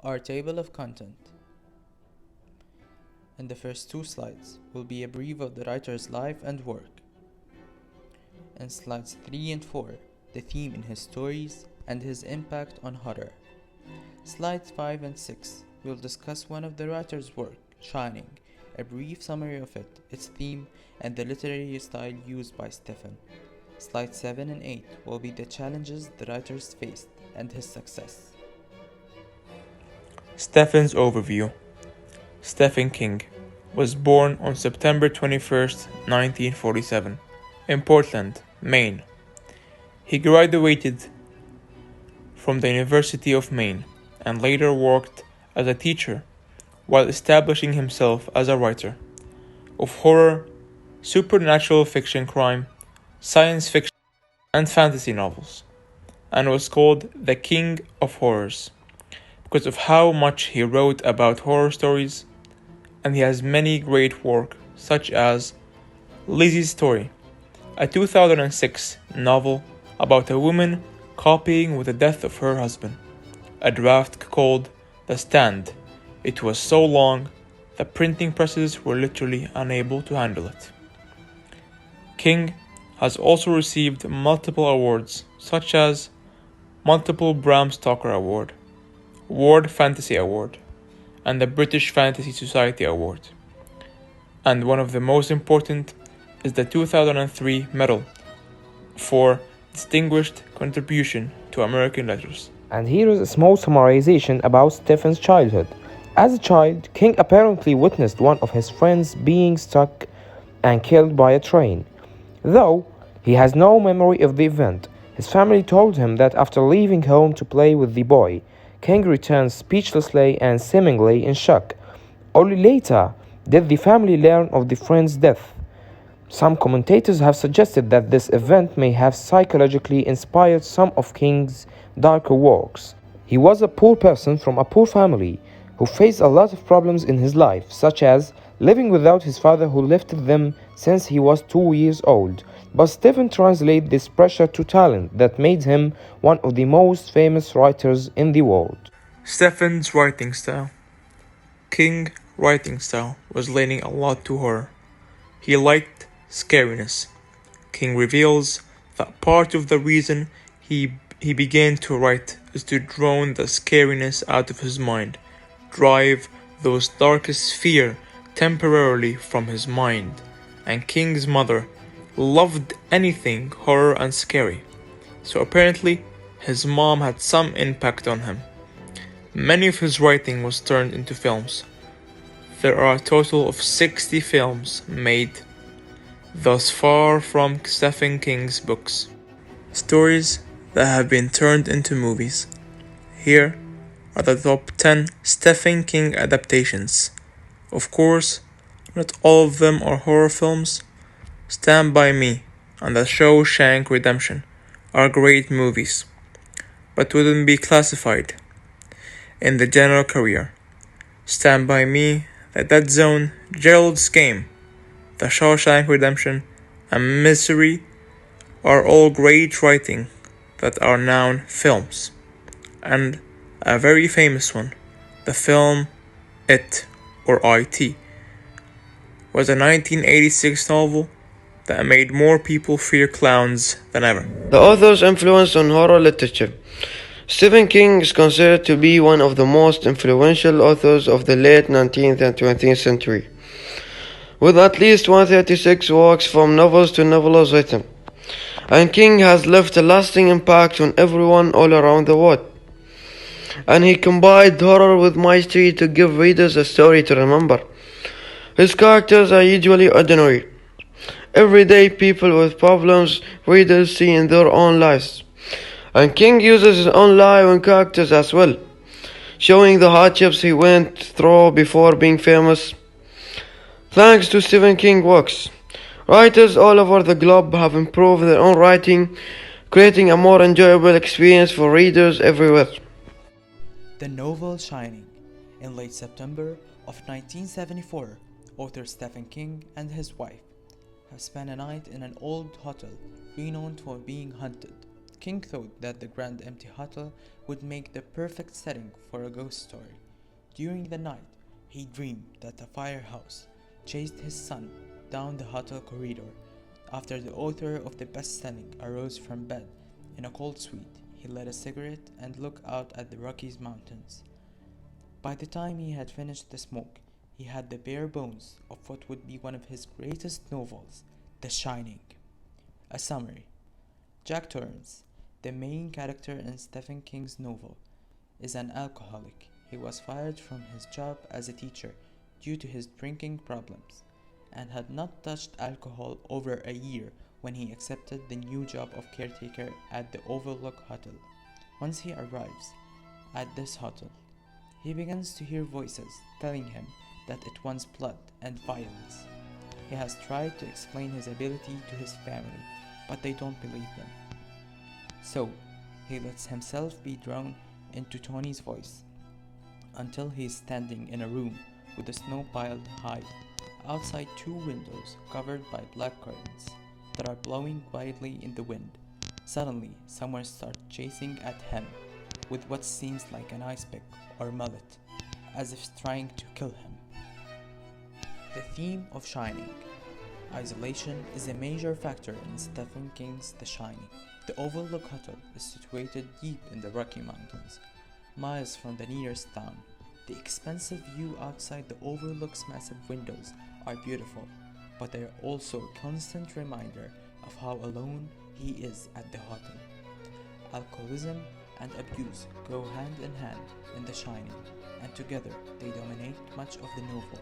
our table of content. In the first two slides will be a brief of the writer's life and work. In slides 3 and 4, the theme in his stories and his impact on horror. Slides 5 and 6 will discuss one of the writer's work, Shining, a brief summary of it, its theme, and the literary style used by Stephen. Slides 7 and 8 will be the challenges the writers faced and his success. Stephen's overview. Stephen King was born on September 21st, 1947, in Portland, Maine. He graduated from the University of Maine and later worked as a teacher while establishing himself as a writer of horror, supernatural fiction, crime, science fiction, and fantasy novels, and was called the King of Horrors because of how much he wrote about horror stories, and he has many great work such as Lizzie's Story, a 2006 novel about a woman copying with the death of her husband, a draft called The Stand. It was so long the printing presses were literally unable to handle it. King has also received multiple awards such as multiple Bram Stoker Award, World Fantasy Award, and the British Fantasy Society Award. And one of the most important is the 2003 Medal for Distinguished Contribution to American Letters. And here is a small summarization about Stephen's childhood. As a child, King apparently witnessed one of his friends being struck and killed by a train. Though he has no memory of the event, his family told him that after leaving home to play with the boy, King returned speechlessly and seemingly in shock. Only later did the family learn of the friend's death. Some commentators have suggested that this event may have psychologically inspired some of King's darker works. He was a poor person from a poor family who faced a lot of problems in his life, such as living without his father who left them since he was 2 years old. But Stephen translated this pressure to talent that made him one of the most famous writers in the world. Stephen's writing style. King's writing style was leaning a lot to horror. He liked scariness. King reveals that part of the reason he began to write is to drown the scariness out of his mind, drive those darkest fear temporarily from his mind. And King's mother loved anything horror and scary, so apparently his mom had some impact on him. Many of his writing was turned into films. There are a total of 60 films made thus far from Stephen King's books. Stories that have been turned into movies. Here are the top 10 Stephen King adaptations. Of course, not all of them are horror films. Stand By Me and The Shawshank Redemption are great movies, but wouldn't be classified in the general career. Stand By Me, The Dead Zone, Gerald's Game, The Shawshank Redemption, and Misery are all great writing that are now films. And a very famous one, the film It, or IT, was a 1986 novel that made more people fear clowns than ever. The author's influence on horror literature. Stephen King is considered to be one of the most influential authors of the late 19th and 20th century, with at least 136 works from novels to novellas written. And King has left a lasting impact on everyone all around the world. And he combined horror with mystery to give readers a story to remember. His characters are usually ordinary, everyday people with problems readers see in their own lives. And King uses his own life and characters as well, showing the hardships he went through before being famous. Thanks to Stephen King works, writers all over the globe have improved their own writing, creating a more enjoyable experience for readers everywhere. The novel Shining. In late September of 1974, author Stephen King and his wife have spent a night in an old hotel renowned for being haunted. King thought that the grand empty hotel would make the perfect setting for a ghost story. During the night, he dreamed that a firehouse chased his son down the hotel corridor. After the author of the best-selling arose from bed in a cold sweat, he lit a cigarette and looked out at the Rockies Mountains. By the time he had finished the smoke, he had the bare bones of what would be one of his greatest novels, The Shining. A summary. Jack Torrance, the main character in Stephen King's novel, is an alcoholic. He was fired from his job as a teacher due to his drinking problems and had not touched alcohol over a year when he accepted the new job of caretaker at the Overlook Hotel. Once he arrives at this hotel, he begins to hear voices telling him that it wants blood and violence. He has tried to explain his ability to his family, but they don't believe him. So, he lets himself be drawn into Tony's voice until he is standing in a room with the snow piled high, outside two windows covered by black curtains that are blowing wildly in the wind. Suddenly, someone starts chasing at him with what seems like an ice pick or mallet, as if trying to kill him. The theme of Shining. Isolation is a major factor in Stephen King's The Shining. The Overlook Hotel is situated deep in the Rocky Mountains, miles from the nearest town. The expansive view outside the Overlook's massive windows are beautiful, but they are also a constant reminder of how alone he is at the hotel. Alcoholism and abuse go hand in hand in The Shining, and together they dominate much of the novel.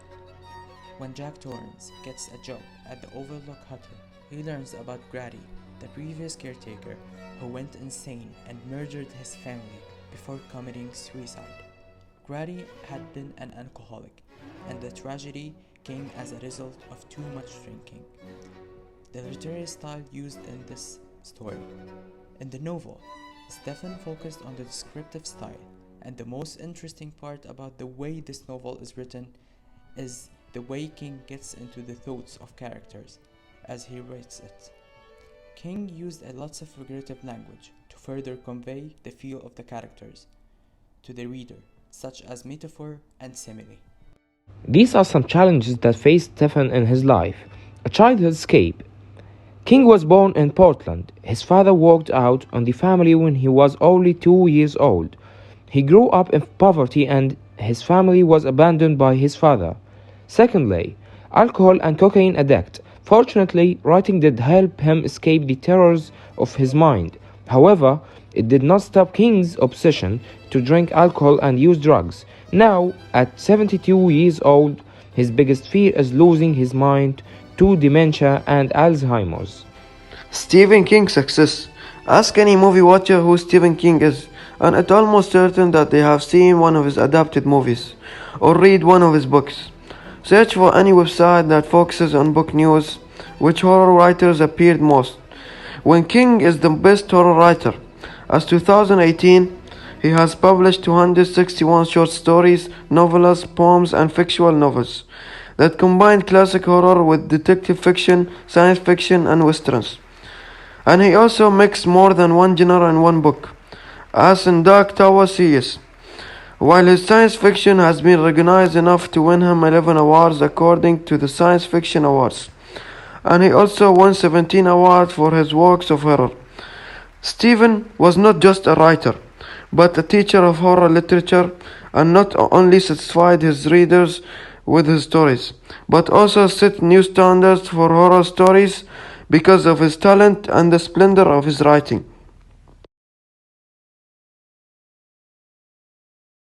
When Jack Torrance gets a job at the Overlook Hotel, he learns about Grady, the previous caretaker who went insane and murdered his family before committing suicide. Grady had been an alcoholic, and the tragedy came as a result of too much drinking. The literary style used in this story. In the novel, Stephen focused on the descriptive style, and the most interesting part about the way this novel is written is the way King gets into the thoughts of characters as he writes it. King used a lot of figurative language to further convey the feel of the characters to the reader, such as metaphor and simile. These are some challenges that faced Stephen in his life. A childhood escape. King was born in Portland. His father walked out on the family when he was only 2 years old. He grew up in poverty and his family was abandoned by his father. Secondly, alcohol and cocaine addict. Fortunately, writing did help him escape the terrors of his mind. However, it did not stop King's obsession to drink alcohol and use drugs. Now, at 72 years old, his biggest fear is losing his mind to dementia and Alzheimer's. Stephen King's success. Ask any movie watcher who Stephen King is, and it's almost certain that they have seen one of his adapted movies or read one of his books. Search for any website that focuses on book news, which horror writers appeared most. When King is the best horror writer. As 2018, he has published 261 short stories, novellas, poems, and fictional novels that combine classic horror with detective fiction, science fiction, and westerns. And he also mixed more than one genre in one book, as in Dark Tower series. While his science fiction has been recognized enough to win him 11 awards according to the Science Fiction Awards, and he also won 17 awards for his works of horror. Stephen was not just a writer, but a teacher of horror literature, and not only satisfied his readers with his stories, but also set new standards for horror stories because of his talent and the splendor of his writing.